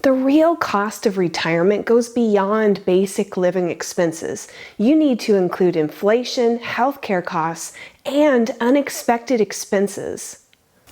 The real cost of retirement goes beyond basic living expenses. You need to include inflation, healthcare costs, and unexpected expenses.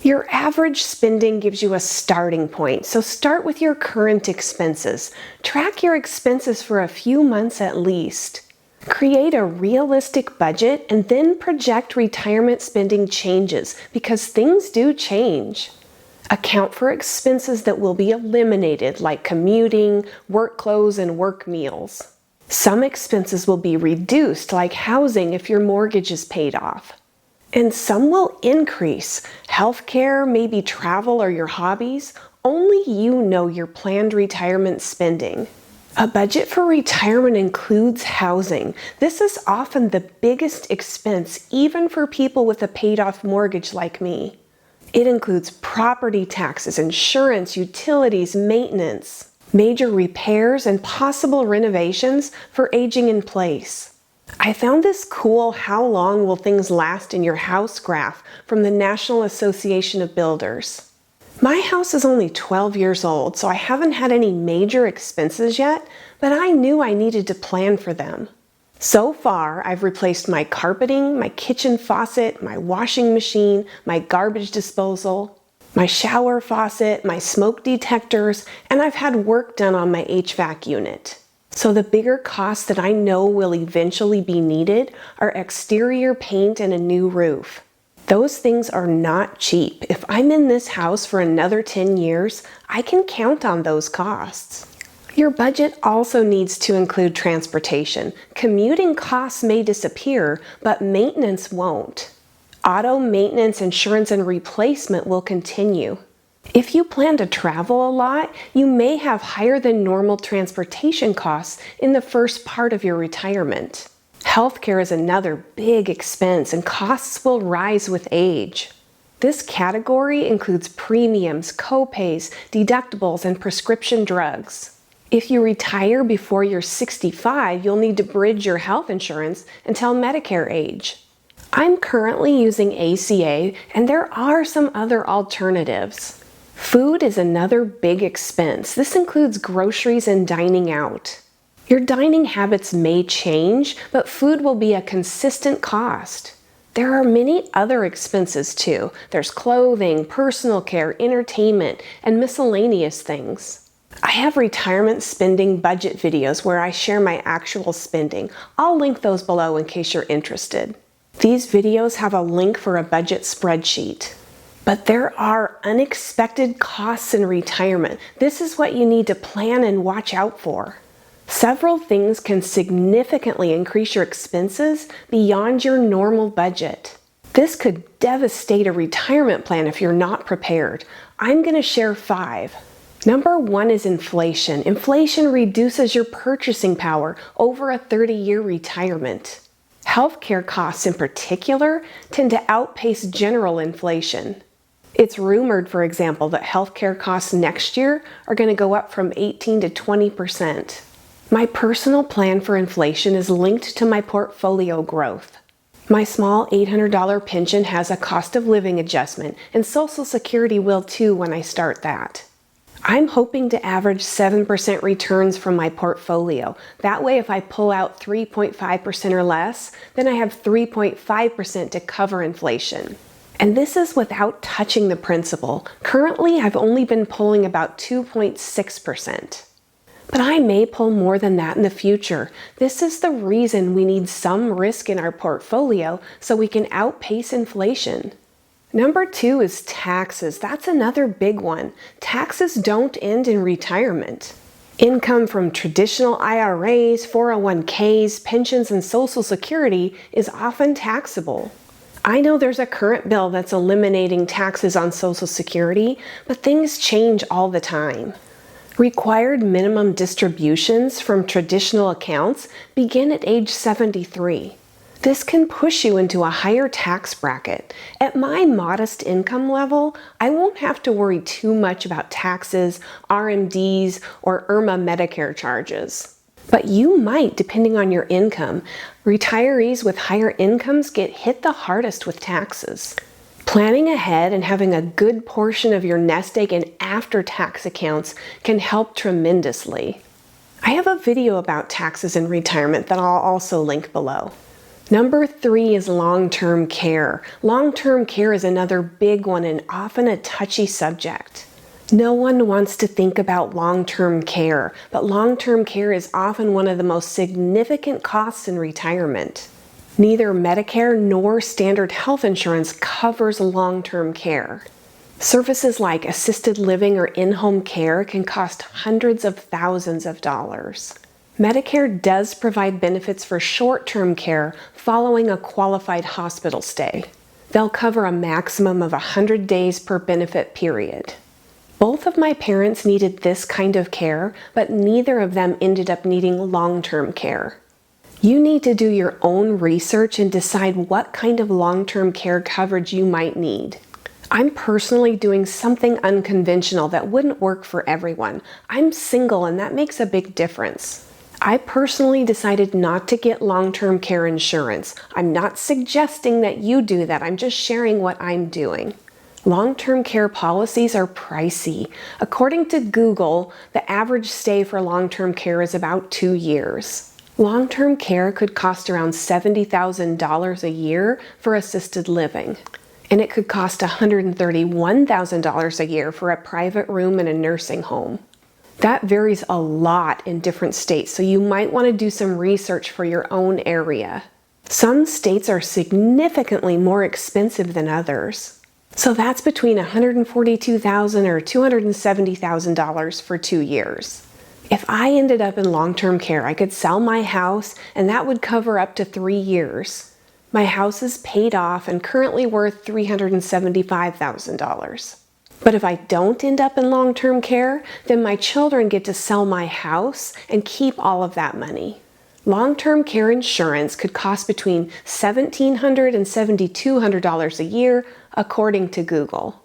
Your average spending gives you a starting point, so start with your current expenses. Track your expenses for a few months at least. Create a realistic budget and then project retirement spending changes because things do change. Account for expenses that will be eliminated, like commuting, work clothes, and work meals. Some expenses will be reduced, like housing if your mortgage is paid off. And some will increase. Healthcare, maybe travel or your hobbies. Only you know your planned retirement spending. A budget for retirement includes housing. This is often the biggest expense, even for people with a paid-off mortgage like me. It includes property taxes, insurance, utilities, maintenance, major repairs, and possible renovations for aging in place. I found this cool "How long will things last in your house" graph from the National Association of Builders. My house is only 12 years old, so I haven't had any major expenses yet, but I knew I needed to plan for them. So far, I've replaced my carpeting, my kitchen faucet, my washing machine, my garbage disposal, my shower faucet, my smoke detectors, and I've had work done on my HVAC unit. So the bigger costs that I know will eventually be needed are exterior paint and a new roof. Those things are not cheap. If I'm in this house for another 10 years, I can count on those costs. Your budget also needs to include transportation. Commuting costs may disappear, but maintenance won't. Auto maintenance, insurance, and replacement will continue. If you plan to travel a lot, you may have higher than normal transportation costs in the first part of your retirement. Healthcare is another big expense, and costs will rise with age. This category includes premiums, copays, deductibles, and prescription drugs. If you retire before you're 65, you'll need to bridge your health insurance until Medicare age. I'm currently using ACA, and there are some other alternatives. Food is another big expense. This includes groceries and dining out. Your dining habits may change, but food will be a consistent cost. There are many other expenses too. There's clothing, personal care, entertainment, and miscellaneous things. I have retirement spending budget videos where I share my actual spending. I'll link those below in case you're interested. These videos have a link for a budget spreadsheet. But there are unexpected costs in retirement. This is what you need to plan and watch out for. Several things can significantly increase your expenses beyond your normal budget. This could devastate a retirement plan if you're not prepared. I'm going to share 5. Number 1 is inflation. Inflation reduces your purchasing power over a 30-year retirement. Healthcare costs in particular tend to outpace general inflation. It's rumored, for example, that healthcare costs next year are going to go up from 18 to 20%. My personal plan for inflation is linked to my portfolio growth. My small $800 pension has a cost of living adjustment, and Social Security will too when I start that. I'm hoping to average 7% returns from my portfolio. That way, if I pull out 3.5% or less, then I have 3.5% to cover inflation. And this is without touching the principal. Currently, I've only been pulling about 2.6%. But I may pull more than that in the future. This is the reason we need some risk in our portfolio so we can outpace inflation. Number 2 is taxes. That's another big one. Taxes don't end in retirement. Income from traditional IRAs, 401ks, pensions, and Social Security is often taxable. I know there's a current bill that's eliminating taxes on Social Security, but things change all the time. Required minimum distributions from traditional accounts begin at age 73. This can push you into a higher tax bracket. At my modest income level, I won't have to worry too much about taxes, RMDs, or IRMA Medicare charges. But you might, depending on your income. Retirees with higher incomes get hit the hardest with taxes. Planning ahead and having a good portion of your nest egg in after-tax accounts can help tremendously. I have a video about taxes in retirement that I'll also link below. Number 3 is long-term care. Long-term care is another big one and often a touchy subject. No one wants to think about long-term care, but long-term care is often one of the most significant costs in retirement. Neither Medicare nor standard health insurance covers long-term care. Services like assisted living or in-home care can cost hundreds of thousands of dollars. Medicare does provide benefits for short-term care following a qualified hospital stay. They'll cover a maximum of 100 days per benefit period. Both of my parents needed this kind of care, but neither of them ended up needing long-term care. You need to do your own research and decide what kind of long-term care coverage you might need. I'm personally doing something unconventional that wouldn't work for everyone. I'm single and that makes a big difference. I personally decided not to get long-term care insurance. I'm not suggesting that you do that. I'm just sharing what I'm doing. Long-term care policies are pricey. According to Google, the average stay for long-term care is about 2 years. Long-term care could cost around $70,000 a year for assisted living, and it could cost $131,000 a year for a private room in a nursing home. That varies a lot in different states, so you might want to do some research for your own area. Some states are significantly more expensive than others. So that's between $142,000 or $270,000 for 2 years. If I ended up in long-term care, I could sell my house and that would cover up to 3 years. My house is paid off and currently worth $375,000. But if I don't end up in long-term care, then my children get to sell my house and keep all of that money. Long-term care insurance could cost between $1,700 and $7,200 a year, according to Google.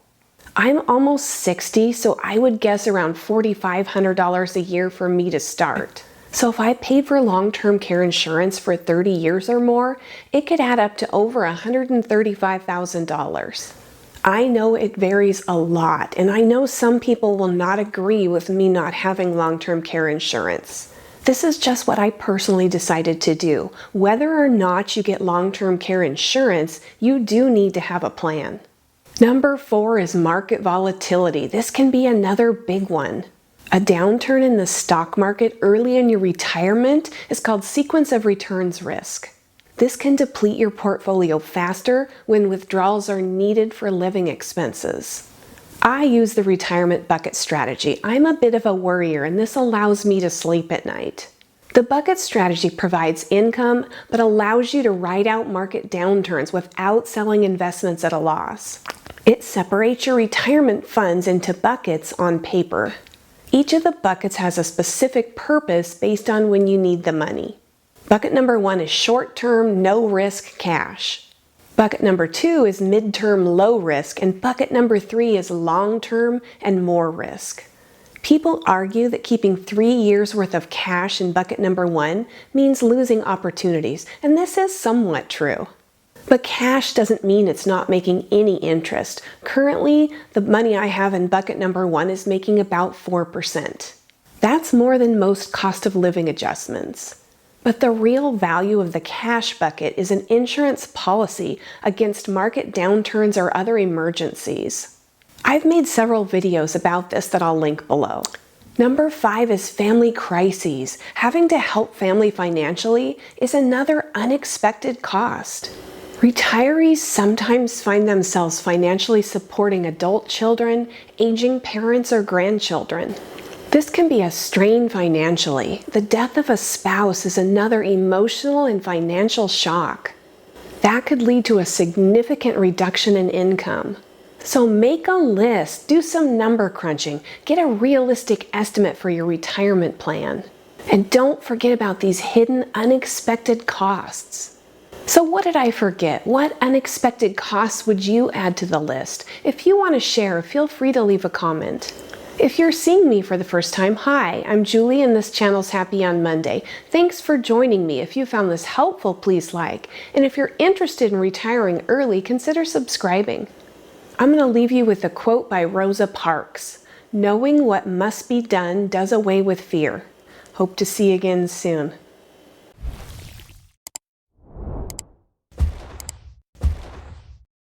I'm almost 60, so I would guess around $4,500 a year for me to start. So if I paid for long-term care insurance for 30 years or more, it could add up to over $135,000. I know it varies a lot, and I know some people will not agree with me not having long-term care insurance. This is just what I personally decided to do. Whether or not you get long-term care insurance, you do need to have a plan. Number 4 is market volatility. This can be another big one. A downturn in the stock market early in your retirement is called sequence of returns risk. This can deplete your portfolio faster when withdrawals are needed for living expenses. I use the retirement bucket strategy. I'm a bit of a worrier, and this allows me to sleep at night. The bucket strategy provides income, but allows you to ride out market downturns without selling investments at a loss. It separates your retirement funds into buckets on paper. Each of the buckets has a specific purpose based on when you need the money. Bucket number 1 is short-term, no-risk cash. Bucket number 2 is mid-term, low risk, and bucket number 3 is long-term and more risk. People argue that keeping 3 years worth of cash in bucket number 1 means losing opportunities, and this is somewhat true. But cash doesn't mean it's not making any interest. Currently, the money I have in bucket number 1 is making about 4%. That's more than most cost of living adjustments. But the real value of the cash bucket is an insurance policy against market downturns or other emergencies. I've made several videos about this that I'll link below. Number 5 is family crises. Having to help family financially is another unexpected cost. Retirees sometimes find themselves financially supporting adult children, aging parents, or grandchildren. This can be a strain financially. The death of a spouse is another emotional and financial shock. That could lead to a significant reduction in income. So make a list, do some number crunching, get a realistic estimate for your retirement plan. And don't forget about these hidden, unexpected costs. So what did I forget? What unexpected costs would you add to the list? If you want to share, feel free to leave a comment. If you're seeing me for the first time, hi, I'm Julie and this channel's Happy on Monday. Thanks for joining me. If you found this helpful, please like. And if you're interested in retiring early, consider subscribing. I'm going to leave you with a quote by Rosa Parks. Knowing what must be done does away with fear. Hope to see you again soon.